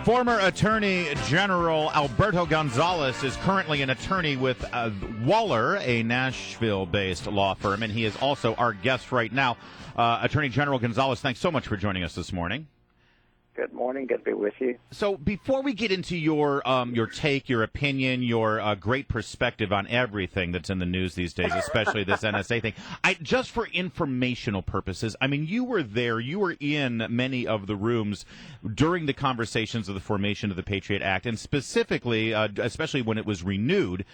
Former Attorney General Alberto Gonzales is currently an attorney with Waller, a Nashville-based law firm, and he is also our guest right now. Attorney General Gonzales, thanks so much for joining us this morning. Good morning. Good to be with you. So before we get into your take, your opinion, your great perspective on everything that's in the news these days, especially this NSA thing, just for informational purposes, I mean, you were there. You were in many of the rooms during the conversations of the formation of the Patriot Act, and specifically, especially when it was renewed,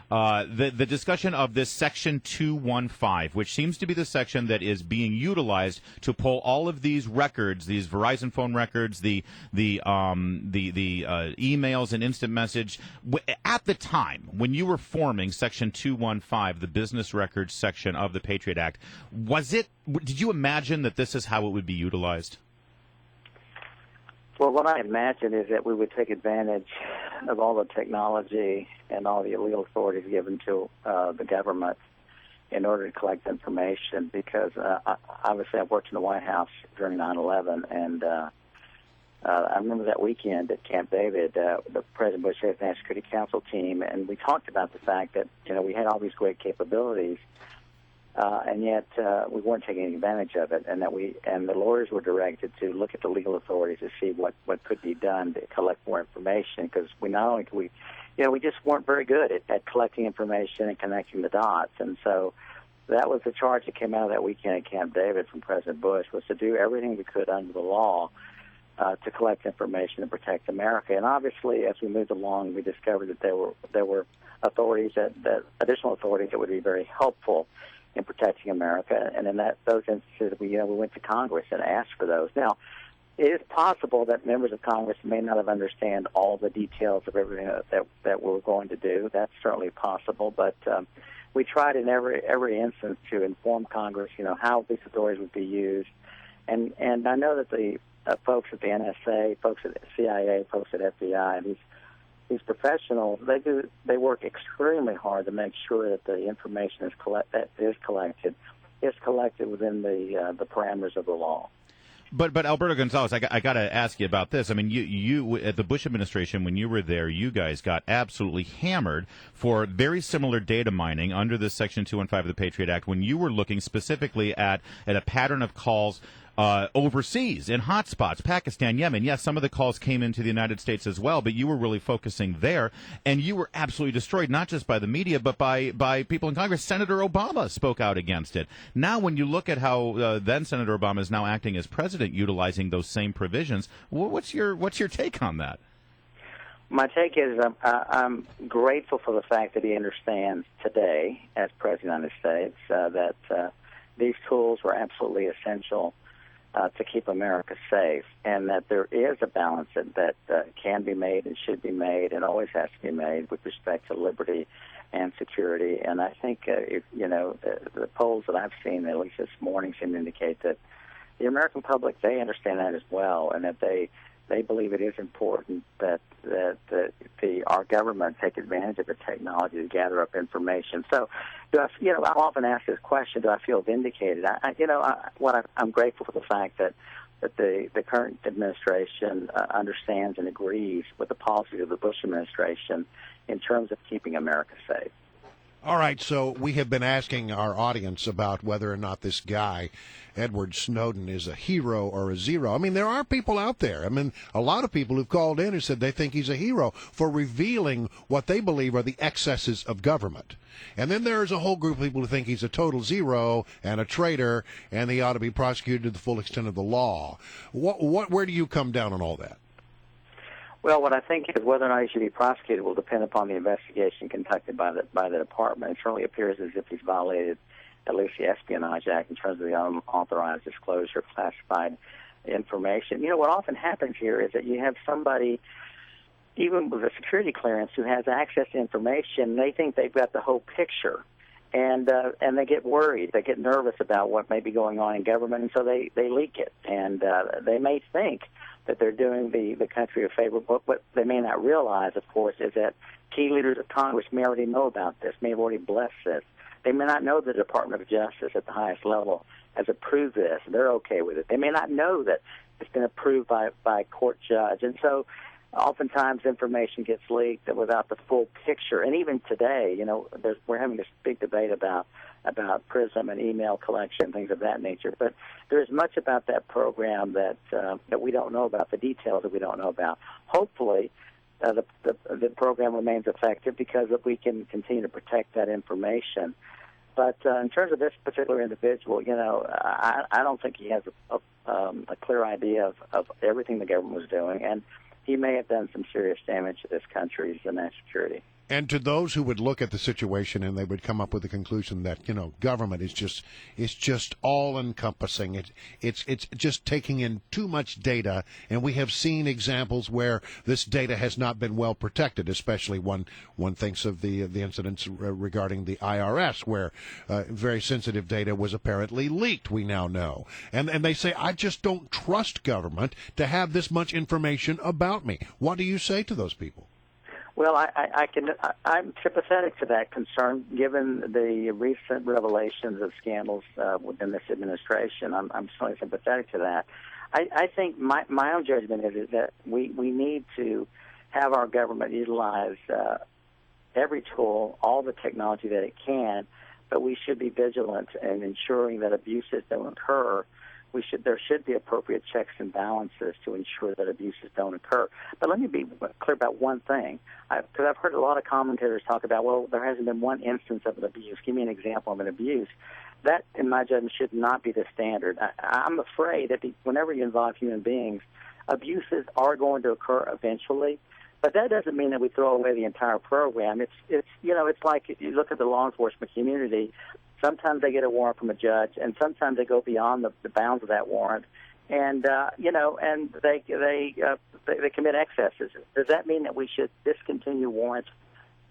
the discussion of this Section 215, which seems to be the section that is being utilized to pull all of these records, these Verizon phone records, the emails and instant message. At the time when you were forming Section 215, the business records section of the Patriot Act, did you imagine that this is how it would be utilized? Well, what I imagine is that we would take advantage of all the technology and all the legal authorities given to the government in order to collect information, because obviously I worked in the White House during 9/11, and I remember that weekend at Camp David, the President Bush National Security Council team, and we talked about the fact that we had all these great capabilities, and yet we weren't taking advantage of it, and the lawyers were directed to look at the legal authorities to see what could be done to collect more information, because we just weren't very good at collecting information and connecting the dots. And so that was the charge that came out of that weekend at Camp David from President Bush, was to do everything we could under the law to collect information and protect America. And obviously, as we moved along, we discovered that there were authorities that additional authorities that would be very helpful in protecting America, and in those instances, we went to Congress and asked for those. Now, it is possible that members of Congress may not have understand all the details of everything that we're going to do. That's certainly possible, but we tried in every instance to inform Congress, how these authorities would be used, and I know that the folks at the NSA, folks at the CIA, folks at FBI, these professionals, they work extremely hard to make sure that the information is collected within the parameters of the law. But Alberto Gonzales, I got to ask you about this. I mean, you at the Bush administration, when you were there, you guys got absolutely hammered for very similar data mining under this Section 215 of the Patriot Act, when you were looking specifically at a pattern of calls overseas in hotspots, Pakistan, Yemen. Yes, some of the calls came into the United States as well, but you were really focusing there, and you were absolutely destroyed, not just by the media, but by people in Congress. Senator Obama spoke out against it. Now, when you look at how then Senator Obama is now acting as president, utilizing those same provisions, what's your take on that? My take is I'm grateful for the fact that he understands today, as President of the United States, that these tools were absolutely essential to keep America safe, and that there is a balance that can be made and should be made and always has to be made with respect to liberty and security. And I think, the polls that I've seen, at least this morning, seem to indicate that the American public, they understand that as well, and that they believe it is important that our government take advantage of the technology to gather up information. So, I'll often ask this question: do I feel vindicated? I'm grateful for the fact that the current administration understands and agrees with the policies of the Bush administration in terms of keeping America safe. All right, so we have been asking our audience about whether or not this guy, Edward Snowden, is a hero or a zero. I mean, there are people out there. I mean, a lot of people who've called in and said they think he's a hero for revealing what they believe are the excesses of government. And then there's a whole group of people who think he's a total zero and a traitor, and he ought to be prosecuted to the full extent of the law. Where do you come down on all that? Well, what I think is whether or not he should be prosecuted will depend upon the investigation conducted by the department. It certainly appears as if he's violated at least the Espionage Act in terms of the unauthorized disclosure of classified information. What often happens here is that you have somebody, even with a security clearance, who has access to information. They think they've got the whole picture, and they get worried. They get nervous about what may be going on in government, and so they leak it. And they may think that they're doing the country a favor. But what they may not realize, of course, is that key leaders of Congress may already know about this, may have already blessed this. They may not know the Department of Justice at the highest level has approved this, and they're okay with it. They may not know that it's been approved by a court judge. And so oftentimes information gets leaked without the full picture. And even today, we're having this big debate about PRISM and email collection, things of that nature. But there is much about that program that we don't know about, the details that we don't know about. Hopefully, the program remains effective because we can continue to protect that information. But in terms of this particular individual, I don't think he has a clear idea of everything the government was doing, and he may have done some serious damage to this country's national security. And to those who would look at the situation and they would come up with the conclusion that government is just all encompassing. It's just taking in too much data, and we have seen examples where this data has not been well protected. Especially one thinks of the incidents regarding the IRS, where very sensitive data was apparently leaked. We now know, and they say, I just don't trust government to have this much information about me. What do you say to those people? Well, I'm sympathetic to that concern, given the recent revelations of scandals within this administration. I'm certainly sympathetic to that. I think my own judgment is that we need to have our government utilize every tool, all the technology that it can, but we should be vigilant in ensuring that abuses don't occur. There should be appropriate checks and balances to ensure that abuses don't occur. But let me be clear about one thing, because I've heard a lot of commentators talk about, well, there hasn't been one instance of an abuse. Give me an example of an abuse. That, in my judgment, should not be the standard. I'm afraid that whenever you involve human beings, abuses are going to occur eventually. But that doesn't mean that we throw away the entire program. It's like if you look at the law enforcement community. Sometimes they get a warrant from a judge, and sometimes they go beyond the bounds of that warrant, and and they commit excesses. Does that mean that we should discontinue warrants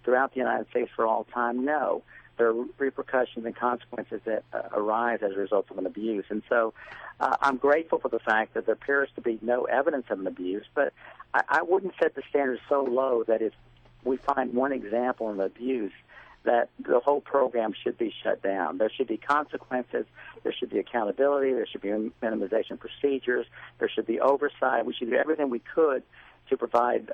throughout the United States for all time? No. There are repercussions and consequences that arise as a result of an abuse, and so I'm grateful for the fact that there appears to be no evidence of an abuse, but I wouldn't set the standard so low that if we find one example of an abuse, that the whole program should be shut down. There should be consequences. There should be accountability. There should be minimization procedures. There should be oversight. We should do everything we could to provide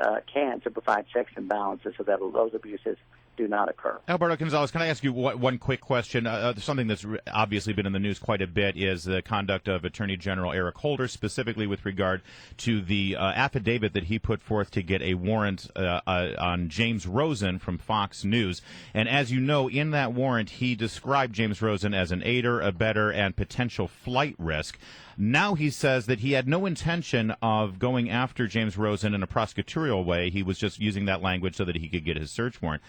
checks and balances so that those abuses do not occur. Alberto Gonzales, can I ask you one quick question? Something that's obviously been in the news quite a bit is the conduct of Attorney General Eric Holder, specifically with regard to the affidavit that he put forth to get a warrant on James Rosen from Fox News. And as you know, in that warrant, he described James Rosen as an aider, abettor, and potential flight risk. Now he says that he had no intention of going after James Rosen in a prosecutorial way. He was just using that language so that he could get his search warrant.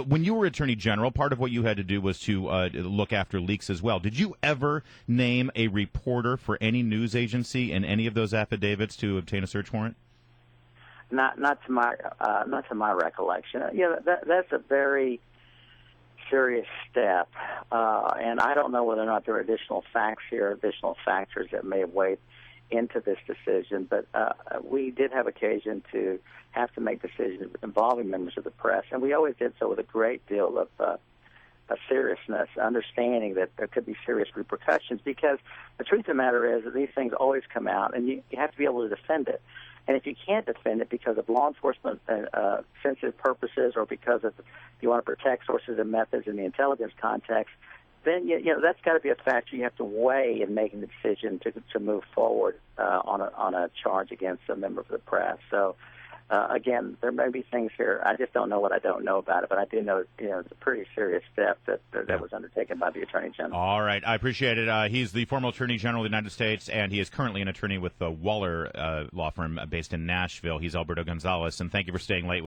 When you were Attorney General, part of what you had to do was to look after leaks as well. Did you ever name a reporter for any news agency in any of those affidavits to obtain a search warrant? Not to my recollection. That's a very serious step, and I don't know whether or not there are additional facts here, additional factors that may have weighed into this decision, but we did have occasion to have to make decisions involving members of the press, and we always did so with a great deal of seriousness, understanding that there could be serious repercussions, because the truth of the matter is that these things always come out, and you have to be able to defend it. And if you can't defend it because of law enforcement sensitive purposes, or because of you want to protect sources and methods in the intelligence context, then that's got to be a factor you have to weigh in making the decision to move forward on a charge against a member of the press. So again, there may be things here. I just don't know what I don't know about it, but I do know it's a pretty serious step that was undertaken by the Attorney General. All right, I appreciate it. He's the former Attorney General of the United States, and he is currently an attorney with the Waller law firm based in Nashville. He's Alberto Gonzales, and thank you for staying late.